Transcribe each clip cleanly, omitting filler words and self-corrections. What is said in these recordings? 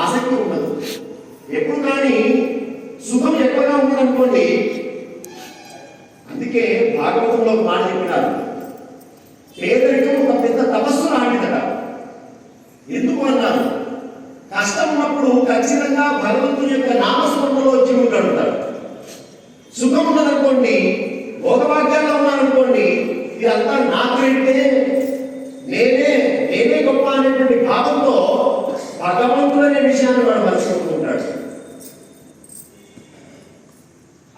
ఆసక్తి ఉండదు. ఎప్పుడు కానీ సుఖం ఎక్కువగా ఉందనుకోండి. అందుకే భాగవతంలో ఒక మాట చెప్పినారు, పేదరికం ఒక పెద్ద తపస్సు లాంటిదట. ఎందుకు అన్నారు? కష్టం ఉన్నప్పుడు ఖచ్చితంగా భగవంతుని యొక్క నామస్మరణలో జీవులు గడుపుతారు. సుఖం ఉన్నదనుకోండి, భోగభాగ్యాల్లో ఉన్నారనుకోండి, ఇదంతా నాకంటే నేనే గొప్ప అనేటువంటి భావంతో భగవంతుడు అనే విషయాన్ని వాడు మర్చిపోతుంటాడు.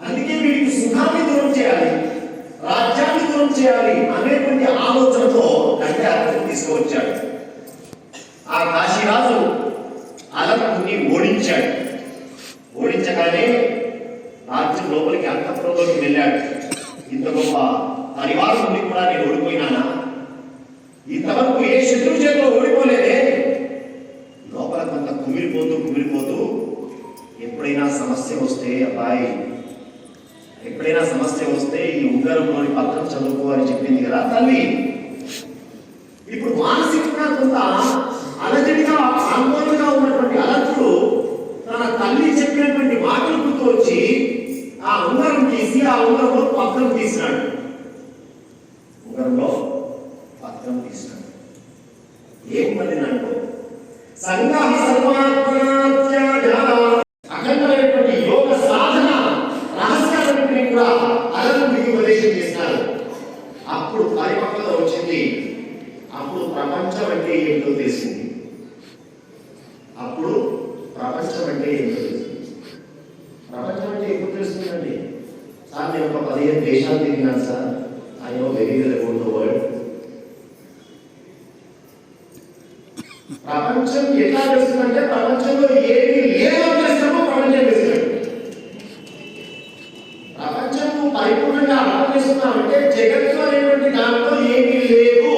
అందుకే వీడికి సుఖాన్ని దూరం చేయాలి, రాజ్యాన్ని దూరం చేయాలి అనేటువంటి ఆలోచనతో అంటే అర్థం తీసుకువచ్చాడు. ఆ కాశీరాజు అలంకుని ఓడించాడు. ఓడించగానే రాజ్యం లోపలికి అంతఃపురంలోకి వెళ్ళాడు. ఇంత గొప్ప పరివారం నుండి కూడా నేను ఓడిపోయినానా? ఇంతవరకు ఏ శత్రువు చేతిలో ఓడిపోలేదే. లోపల కొంత కుమిరిపోతూ ఎప్పుడైనా సమస్య వస్తే, అబ్బాయి ఎప్పుడైనా సమస్య వస్తే ఈ ఉంగరంలోని పత్రం చదువుకో అని చెప్పింది కదా తల్లి. ఇప్పుడు మానసికంగా కొంత అలజడిగా ఆందోళనగా ఉన్నటువంటి అలంకుడు తన తల్లి చెప్పినటువంటి మాటలు గుర్తు వచ్చి ఆ ఉంగరం తీసి ఆ ఉంగరంలో పత్రం తీసినాడు. ఉంగరంలో పత్రం తీసినాడు. ఏం పడినాడు? సంఘాహ అఖండమైనటువంటి యోగ సాధన రహస్యాలన్నింటినీ కూడా అలంకుడికి ఉపదేశం చేసినారు. అప్పుడు పరిపక్వత వచ్చింది. అప్పుడు ప్రపంచం అంటే ఏమిటో తెలిసింది. అప్పుడు ప్రపంచం అంటే ఏమిటో తెలిసింది. ప్రపంచం అంటే ఎప్పుడు తెలుస్తుందండి? సార్ నేను ఒక 15 దేశాలు తిరిగినాను sir. I know very well about the world. ప్రపంచం ఎట్లా తెలుస్తుందంటే ప్రపంచంలో ఏమి లేదో తెలిసినప్పుడు ప్రపంచం తెలుస్తుంది. ప్రపంచం పరిపూర్ణంగా అర్థం చేస్తున్నామంటే జగత్తు అనేటువంటి దాంట్లో ఏమీ లేదు,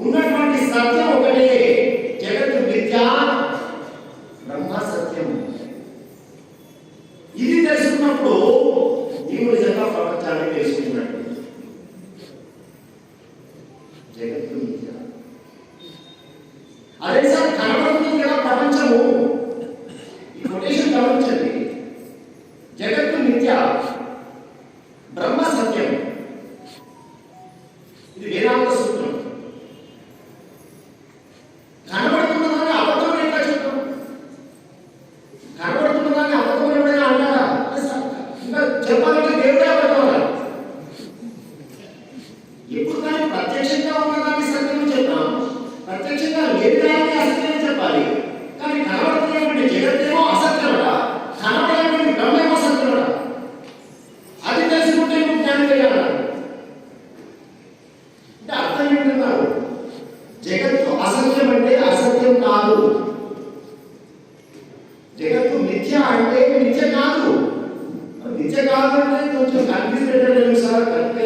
ఉన్నటువంటి సత్యం ఒకటే. జగత్తు మిథ్యా, బ్రహ్మ సత్యం. ఇది తెలుసుకున్నప్పుడు నీవు నిజంగా ప్రపంచాన్ని తెలుసుకున్నట్టు. జగత్తు మిథ్యా, అదే సార్ కనబడుతుంది కదా ప్రపంచము. ఈ కొటేషన్ గమనించండి. జగత్తు మిథ్యా, బ్రహ్మ సత్యం. ఇది వేదాంత సూత్రం. కనబడుతున్నదాన్ని అబద్ధం ఎట్లా చెప్తాం? కనబడుతున్నదాన్ని అబద్ధం ఎవరైనా అంటారా? ఇంకా చెప్పాలంటే దేవుడే అబద్ధం. ఎప్పుడు కానీ ప్రత్యక్షంగా ఉన్నదాన్ని సత్యం చెప్తాం, ప్రత్యక్షంగా లేదాన్ని అసత్యం చెప్పాలి. కానీ కనబడుతున్నటువంటి జగత్తేమో అసత్యమట, కనబడేటువంటి బ్రహ్మేమో సత్యమట. అది తెలుసుకుంటే నువ్వు జ్ఞానం చేయాలి. అంటే అర్థం ఏంటన్నారు? జగత్తు అసత్యం అంటే అసత్యం కాదు, జగత్తు మిథ్య అంటే మిథ్య కాదు. మిథ్య కాదు అంటే కొంచెం కన్ఫ్యూజ్ సార్, కరెక్ట్గా